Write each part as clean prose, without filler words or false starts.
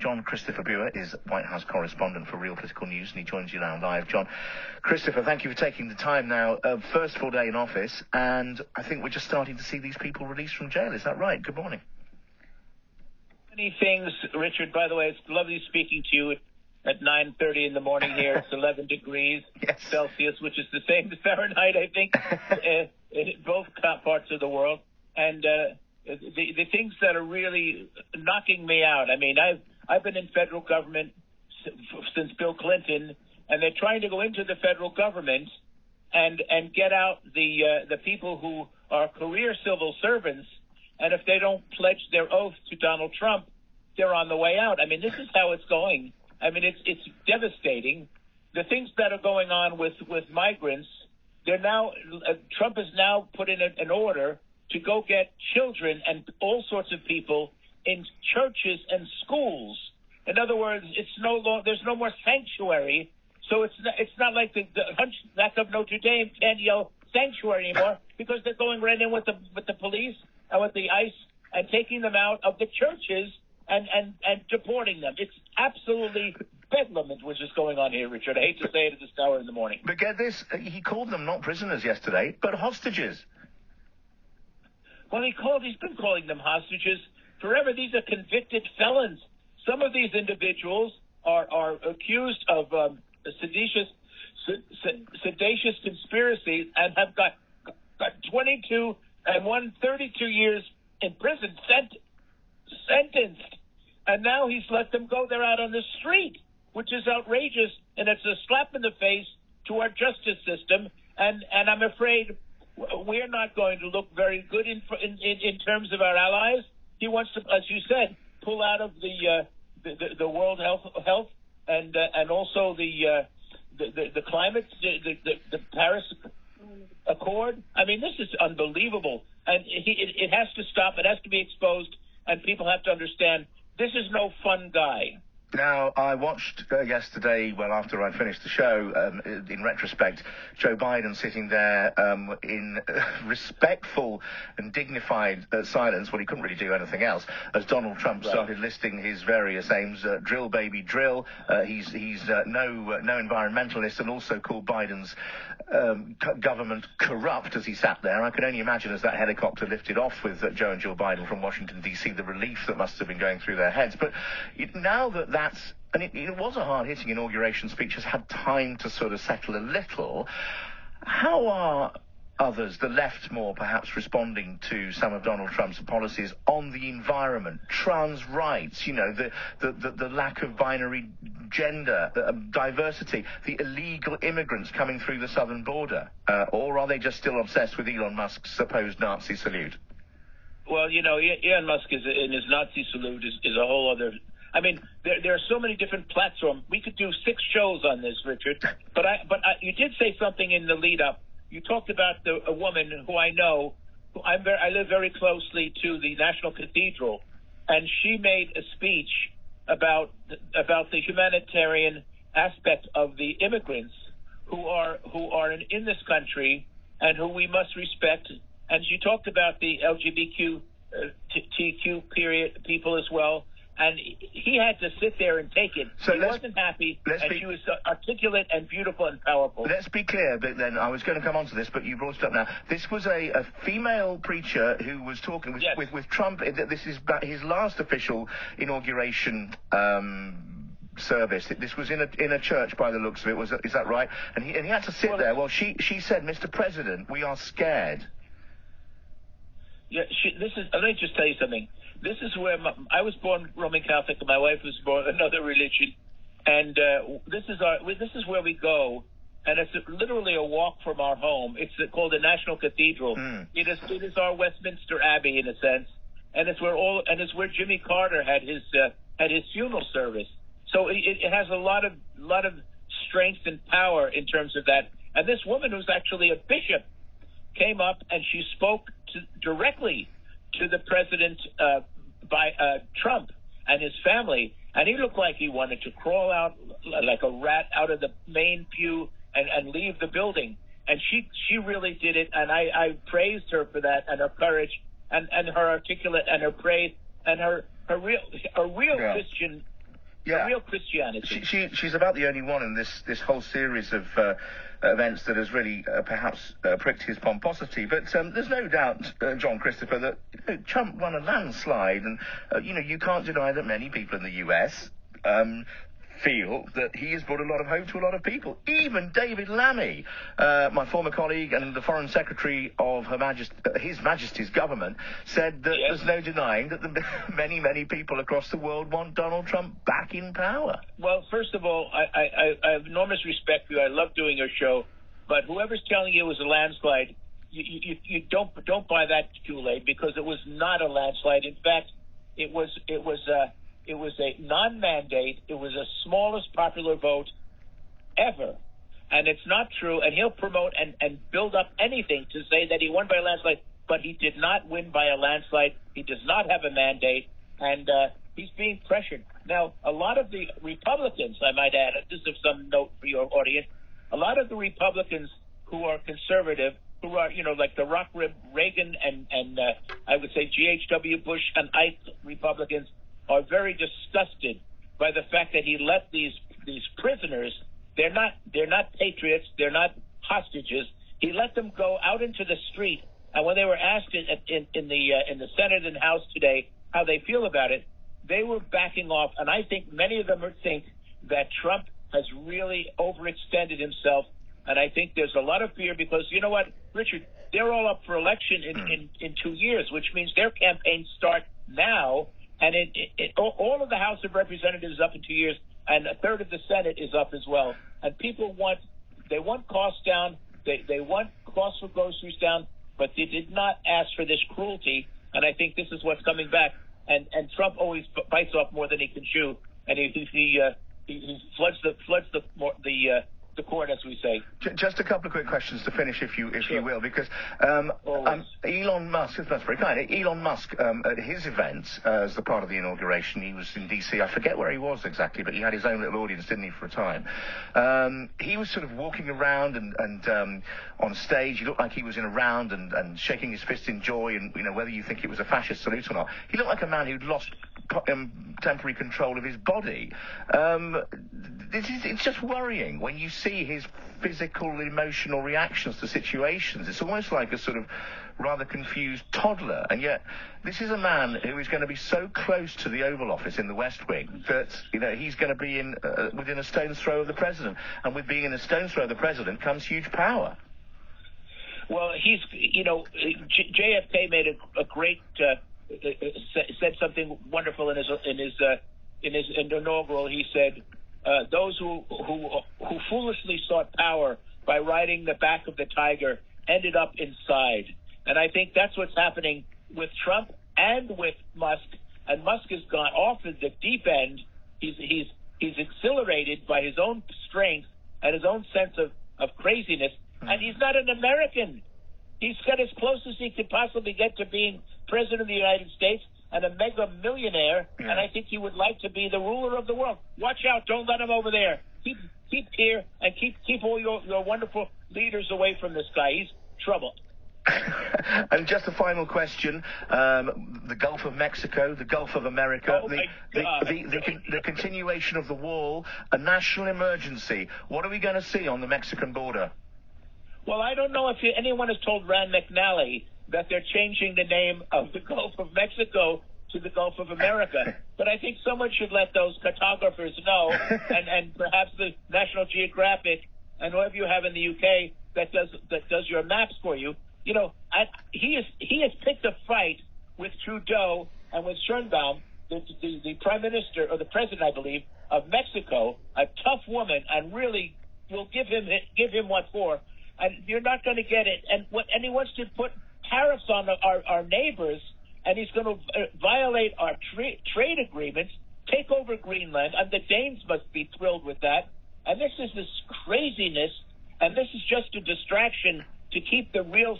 Jon-Christopher is White House correspondent for Real Political News, and he joins you now live. Jon-Christopher, thank you for taking the time now. First full day in office, and I think we're just starting to see these people released from jail. Is that right? Good morning. Many things, Richard. By the way, it's lovely speaking to you at 9:30 in the morning here. It's 11 degrees Celsius, which is the same as Fahrenheit, I think, in both parts of the world. And the things that are really knocking me out. I mean, I've been in federal government since Bill Clinton, and they're trying to go into the federal government and get out the people who are career civil servants. And if they don't pledge their oath to Donald Trump, they're on the way out. I mean, this is how it's going. I mean, it's devastating. The things that are going on with migrants, they're now Trump has now put in an order to go get children and all sorts of people in churches and schools. In other words, there's no more sanctuary. So it's not like the Hunchback of Notre Dame can't yell sanctuary anymore because they're going right in with the police and with the ICE and taking them out of the churches and deporting them. It's absolutely bedlam, which is going on here, Richard. I hate to say it at this hour in the morning. But get this, he called them not prisoners yesterday, but hostages. Well, he's been calling them hostages forever. These are convicted felons. Some of these individuals are accused of seditious conspiracy and have got 22 and 32 years in prison sentenced. And now he's let them go. They're out on the street, which is outrageous, and it's a slap in the face to our justice system. And I'm afraid we're not going to look very good in terms of our allies. He wants to, as you said, pull out of the World Health and also the climate, the Paris Accord. I mean, this is unbelievable, and it has to stop. It has to be exposed, and people have to understand this is no fun guy. Now, I watched yesterday, well, after I finished the show, in retrospect, Joe Biden sitting there in respectful and dignified silence. Well, he couldn't really do anything else, as Donald Trump started listing his various aims. Drill, baby, drill. He's no environmentalist, and also called Biden's government corrupt as he sat there. I can only imagine as that helicopter lifted off with Joe and Jill Biden from Washington, D.C., the relief that must have been going through their heads. But now and it was a hard-hitting inauguration speech, has had time to sort of settle a little. How are others, the left more perhaps, responding to some of Donald Trump's policies on the environment, trans rights, the lack of binary gender, diversity, the illegal immigrants coming through the southern border? Or are they just still obsessed with Elon Musk's supposed Nazi salute? Well, Elon Musk in his Nazi salute is a whole other... I mean, there are so many different platforms. We could do 6 shows on this, Richard. But you did say something in the lead-up. You talked about a woman who I know. I live very closely to the National Cathedral, and she made a speech about the humanitarian aspect of the immigrants who are in this country and who we must respect. And she talked about the LGBTQ people as well. And he had to sit there and take it. So he wasn't happy, and she was articulate and beautiful and powerful. Let's be clear, but then I was going to come on to this, but you brought it up now. This was a female preacher who was talking with Trump. This is his last official inauguration service. This was in a church by the looks of it. Is that right? And he had to sit there. Well, she said, "Mr. President, we are scared." Yeah, let me just tell you something. This is where I was born Roman Catholic, and my wife was born another religion, and this is where we go, and it's literally a walk from our home. It's called the National Cathedral. It is our Westminster Abbey in a sense, and it's where Jimmy Carter had his funeral service. So it has a lot of strength and power in terms of that. And this woman, who's actually a bishop, came up and she spoke directly to the president by Trump and his family, and he looked like he wanted to crawl out like a rat out of the main pew and leave the building. And she really did it, and I praised her for that, and her courage and her articulate and her praise and her real Christian a real Christianity. She's about the only one in this whole series of events that has really perhaps pricked his pomposity. But there's no doubt, Jon-Christopher, that Trump won a landslide, and you can't deny that many people in the US feel that he has brought a lot of hope to a lot of people. Even David Lammy, my former colleague and the Foreign Secretary of His Majesty's government, said that there's no denying that many, many people across the world want Donald Trump back in power. Well, first of all, I have enormous respect for you. I love doing your show, but whoever's telling you it was a landslide, you don't buy that Kool-Aid, because it was not a landslide. In fact, it was a non-mandate. It was the smallest popular vote ever. And it's not true. And he'll promote and build up anything to say that he won by a landslide, but he did not win by a landslide. He does not have a mandate, and he's being pressured. Now, a lot of the Republicans, I might add, this is some note for your audience, a lot of the Republicans who are conservative, who are, like the rock rib Reagan and I would say G.H.W. Bush and Ike Republicans, are very disgusted by the fact that he let these prisoners. They're not patriots. They're not hostages. He let them go out into the street. And when they were asked in the Senate and House today how they feel about it, they were backing off. And I think many of them think that Trump has really overextended himself. And I think there's a lot of fear, because you know what, Richard, they're all up for election in 2 years, which means their campaigns start now. And all of the House of Representatives is up in 2 years, and a third of the Senate is up as well. And people want costs down, they want costs for groceries down, but they did not ask for this cruelty. And I think this is what's coming back. And Trump always bites off more than he can chew, and he floods the court, as we say. Just a couple of quick questions to finish, if you will, because Elon Musk, that's very kind. Elon Musk, at his event, as the part of the inauguration, he was in D.C. I forget where he was exactly, but he had his own little audience, didn't he, for a time? He was sort of walking around and on stage. He looked like he was in a round and shaking his fist in joy, and whether you think it was a fascist salute or not, he looked like a man who'd lost temporary control of his body. It's just worrying when you see his physical, emotional reactions to situations. It's almost like a sort of rather confused toddler, and yet this is a man who is going to be so close to the Oval Office in the West Wing that he's going to be within a stone's throw of the president, and with being in a stone's throw of the president comes huge power. Well, he's JFK made a great said something wonderful in his inaugural. He said, those who foolishly sought power by riding the back of the tiger ended up inside. And I think that's what's happening with Trump and with Musk. And Musk has gone off at the deep end. He's exhilarated by his own strength and his own sense of craziness. And he's not an American. He's got as close as he could possibly get to being president of the United States and a mega millionaire, and I think he would like to be the ruler of the world. Watch out! Don't let him over there. Keep here and keep all your wonderful leaders away from this guy. He's trouble. And just a final question: the Gulf of Mexico, the Gulf of America, the continuation of the wall, a national emergency. What are we going to see on the Mexican border? Well, I don't know if anyone has told Rand McNally that they're changing the name of the Gulf of Mexico to the Gulf of America. But I think someone should let those cartographers know, and perhaps the National Geographic and whoever you have in the UK that does your maps for you. He has picked a fight with Trudeau and with Sheinbaum, the Prime Minister, or the President, I believe, of Mexico, a tough woman, and really will give him what for. And you're not going to get it. And he wants to put tariffs on our neighbors, and he's going to violate our trade agreements, take over Greenland, and the Danes must be thrilled with that. And this craziness, and this is just a distraction to keep the real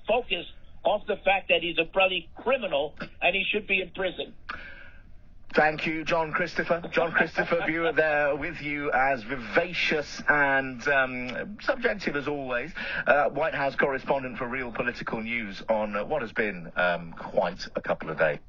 focus off the fact that he's a bloody criminal and he should be in prison. Thank you, Jon-Christopher. Jon-Christopher, viewer there with you, as vivacious and subjective as always. White House correspondent for Real Political News on what has been quite a couple of days.